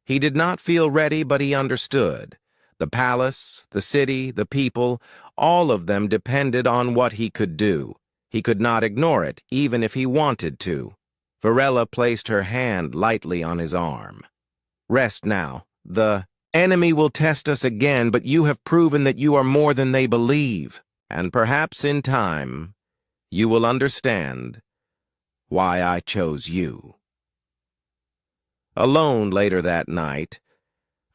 He did not feel ready, but he understood. The palace, the city, the people, all of them depended on what he could do. He could not ignore it, even if he wanted to. Varela placed her hand lightly on his arm. "Rest now. The enemy will test us again, but you have proven that you are more than they believe. And perhaps in time, you will understand why I chose you." Alone later that night,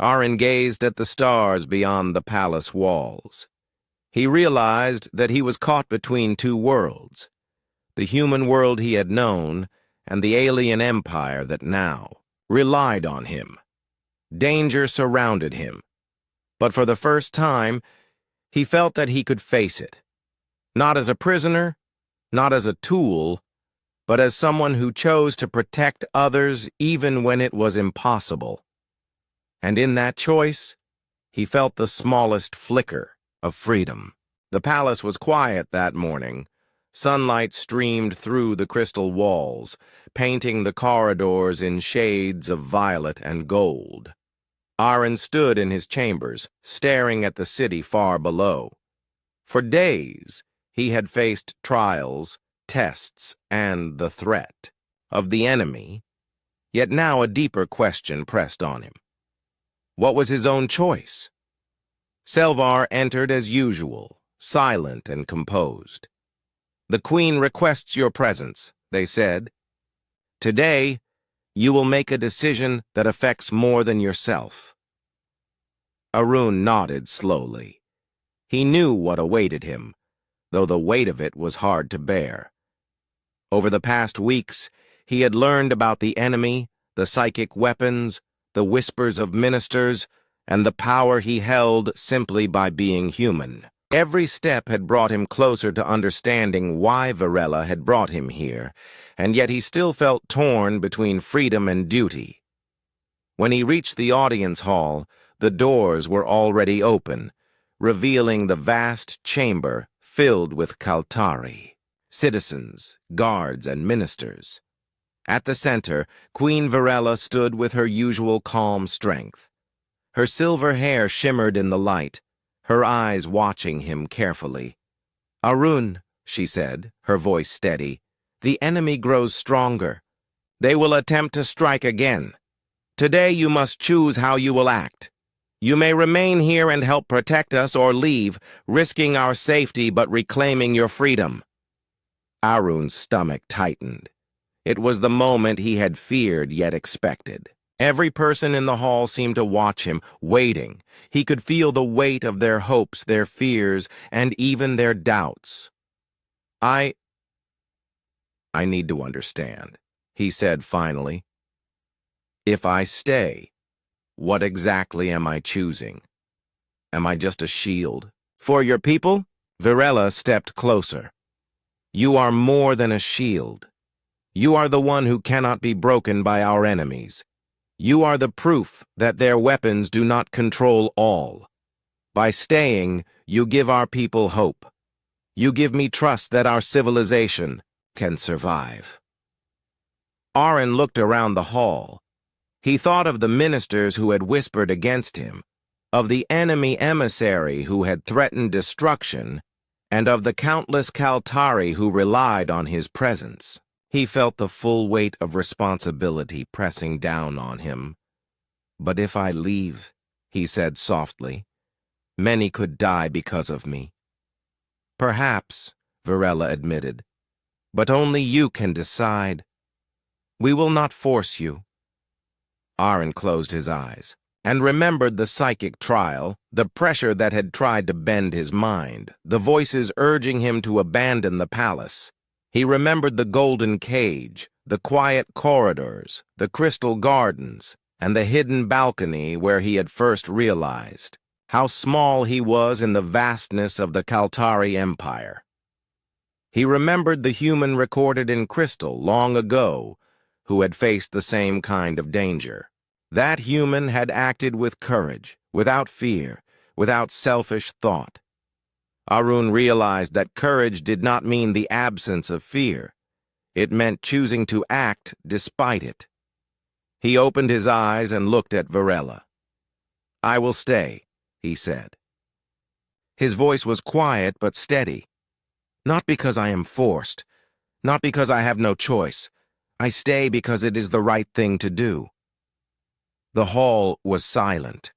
Arun gazed at the stars beyond the palace walls. He realized that he was caught between two worlds, the human world he had known and the alien empire that now relied on him. Danger surrounded him, but for the first time, he felt that he could face it. Not as a prisoner, not as a tool, but as someone who chose to protect others even when it was impossible. And in that choice, he felt the smallest flicker of freedom. The palace was quiet that morning. Sunlight streamed through the crystal walls, painting the corridors in shades of violet and gold. Arun stood in his chambers, staring at the city far below. For days, he had faced trials, tests, and the threat of the enemy, yet now a deeper question pressed on him. What was his own choice? Selvar entered as usual, silent and composed. "The Queen requests your presence," they said. "Today, you will make a decision that affects more than yourself." Arun nodded slowly. He knew what awaited him, though the weight of it was hard to bear. Over the past weeks, he had learned about the enemy, the psychic weapons, the whispers of ministers, and the power he held simply by being human. Every step had brought him closer to understanding why Varela had brought him here, and yet he still felt torn between freedom and duty. When he reached the audience hall, the doors were already open, revealing the vast chamber filled with Kaltari, citizens, guards, and ministers. At the center, Queen Virella stood with her usual calm strength. Her silver hair shimmered in the light, her eyes watching him carefully. "Arun," she said, her voice steady, "the enemy grows stronger. They will attempt to strike again. Today you must choose how you will act. You may remain here and help protect us or leave, risking our safety but reclaiming your freedom." Arun's stomach tightened. It was the moment he had feared yet expected. Every person in the hall seemed to watch him, waiting. He could feel the weight of their hopes, their fears, and even their doubts. I need to understand," he said finally. "If I stay, what exactly am I choosing? Am I just a shield? For your people?" Virella stepped closer. "You are more than a shield. You are the one who cannot be broken by our enemies. You are the proof that their weapons do not control all. By staying, you give our people hope. You give me trust that our civilization can survive." Arin looked around the hall. He thought of the ministers who had whispered against him, of the enemy emissary who had threatened destruction, and of the countless Kaltari who relied on his presence. He felt the full weight of responsibility pressing down on him. "But if I leave," he said softly, "many could die because of me." "Perhaps," Virella admitted, "but only you can decide. We will not force you." Arin closed his eyes and remembered the psychic trial, the pressure that had tried to bend his mind, the voices urging him to abandon the palace. He remembered the golden cage, the quiet corridors, the crystal gardens, and the hidden balcony where he had first realized how small he was in the vastness of the Kaltari Empire. He remembered the human recorded in crystal long ago who had faced the same kind of danger. That human had acted with courage, without fear, without selfish thought. Arun realized that courage did not mean the absence of fear. It meant choosing to act despite it. He opened his eyes and looked at Virella. "I will stay," he said. His voice was quiet but steady. "Not because I am forced, not because I have no choice. I stay because it is the right thing to do." The hall was silent.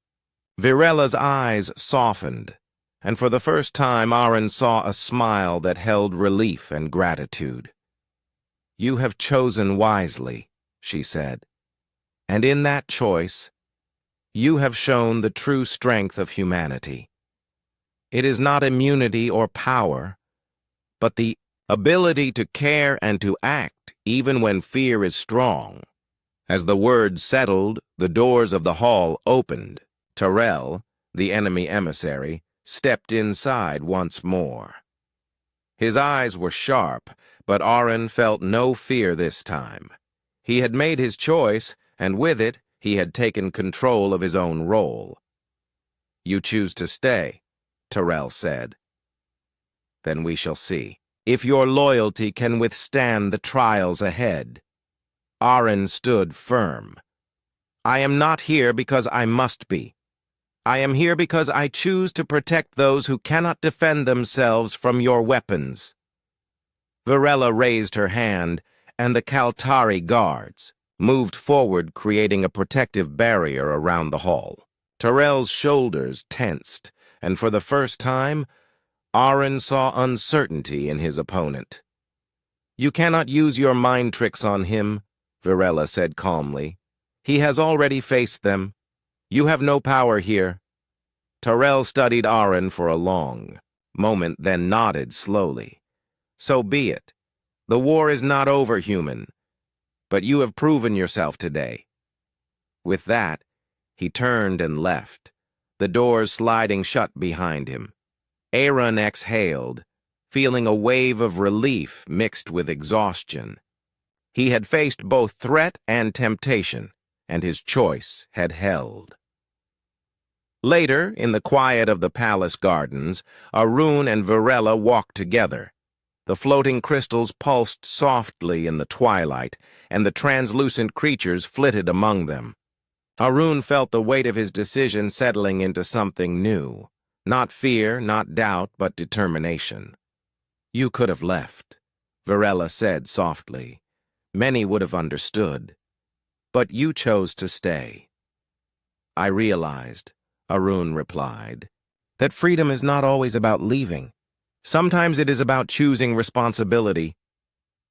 Virella's eyes softened, and for the first time Arin saw a smile that held relief and gratitude. "You have chosen wisely," she said, "and in that choice, you have shown the true strength of humanity. It is not immunity or power, but the ability to care and to act even when fear is strong." As the words settled, the doors of the hall opened. Terrell, the enemy emissary, stepped inside once more. His eyes were sharp, but Arin felt no fear this time. He had made his choice, and with it, he had taken control of his own role. "You choose to stay," Terrell said. "Then we shall see if your loyalty can withstand the trials ahead." Arin stood firm. "I am not here because I must be. I am here because I choose to protect those who cannot defend themselves from your weapons." Virella raised her hand, and the Kaltari guards moved forward, creating a protective barrier around the hall. Terrell's shoulders tensed, and for the first time, Arin saw uncertainty in his opponent. "You cannot use your mind tricks on him," Virella said calmly. "He has already faced them. You have no power here." Terrell studied Arin for a long moment, then nodded slowly. "So be it. The war is not over, human. But you have proven yourself today." With that, he turned and left, the doors sliding shut behind him. Aaron exhaled, feeling a wave of relief mixed with exhaustion. He had faced both threat and temptation, and his choice had held. Later, in the quiet of the palace gardens, Arun and Varela walked together. The floating crystals pulsed softly in the twilight, and the translucent creatures flitted among them. Arun felt the weight of his decision settling into something new. Not fear, not doubt, but determination. "You could have left," Varela said softly. "Many would have understood. But you chose to stay." "I realized," Arun replied, "that freedom is not always about leaving. Sometimes it is about choosing responsibility.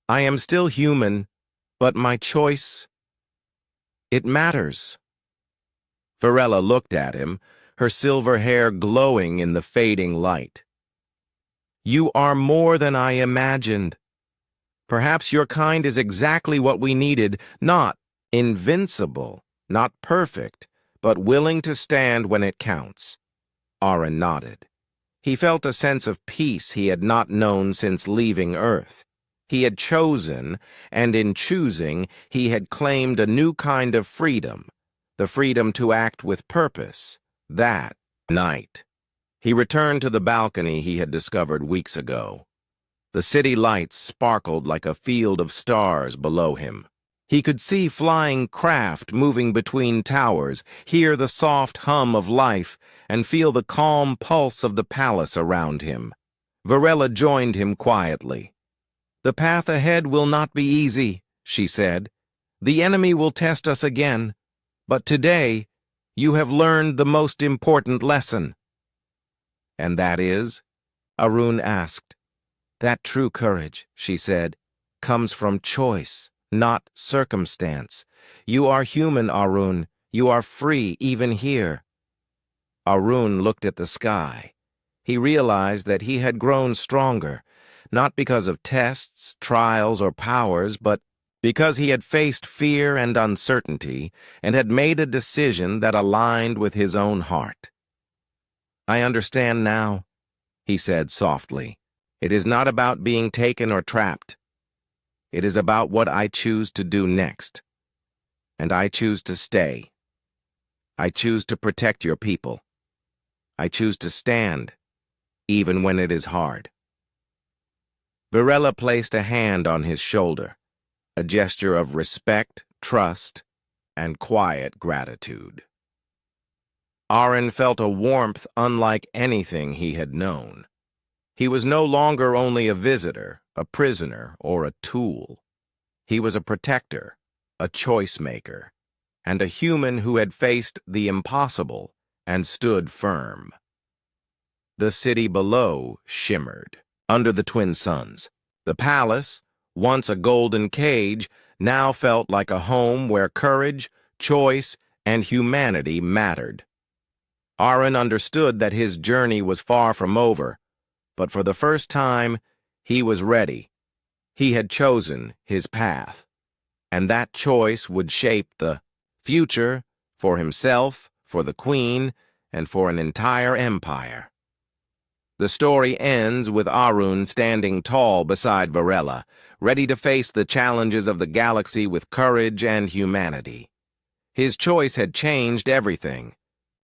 I am still human, but my choice, it matters." Varela looked at him, her silver hair glowing in the fading light. "You are more than I imagined. Perhaps your kind is exactly what we needed, not invincible, not perfect, but willing to stand when it counts." Aaron nodded. He felt a sense of peace he had not known since leaving Earth. He had chosen, and in choosing, he had claimed a new kind of freedom, the freedom to act with purpose. That night, he returned to the balcony he had discovered weeks ago. The city lights sparkled like a field of stars below him. He could see flying craft moving between towers, hear the soft hum of life, and feel the calm pulse of the palace around him. Varela joined him quietly. "The path ahead will not be easy," she said. "The enemy will test us again. But today, you have learned the most important lesson." "And that is?" Arun asked. "That true courage," she said, "comes from choice, not circumstance. You are human, Arun. You are free, even here." Arun looked at the sky. He realized that he had grown stronger, not because of tests, trials, or powers, but because he had faced fear and uncertainty and had made a decision that aligned with his own heart. "I understand now," he said softly. "It is not about being taken or trapped. It is about what I choose to do next. And I choose to stay. I choose to protect your people. I choose to stand, even when it is hard." Varela placed a hand on his shoulder, a gesture of respect, trust, and quiet gratitude. Aaron felt a warmth unlike anything he had known. He was no longer only a visitor, a prisoner, or a tool. He was a protector, a choice maker, and a human who had faced the impossible and stood firm. The city below shimmered under the twin suns. The palace, once a golden cage, now felt like a home where courage, choice, and humanity mattered. Aaron understood that his journey was far from over, but for the first time, he was ready. He had chosen his path, and that choice would shape the future for himself, for the Queen, and for an entire empire. The story ends with Arun standing tall beside Varela, ready to face the challenges of the galaxy with courage and humanity. His choice had changed everything.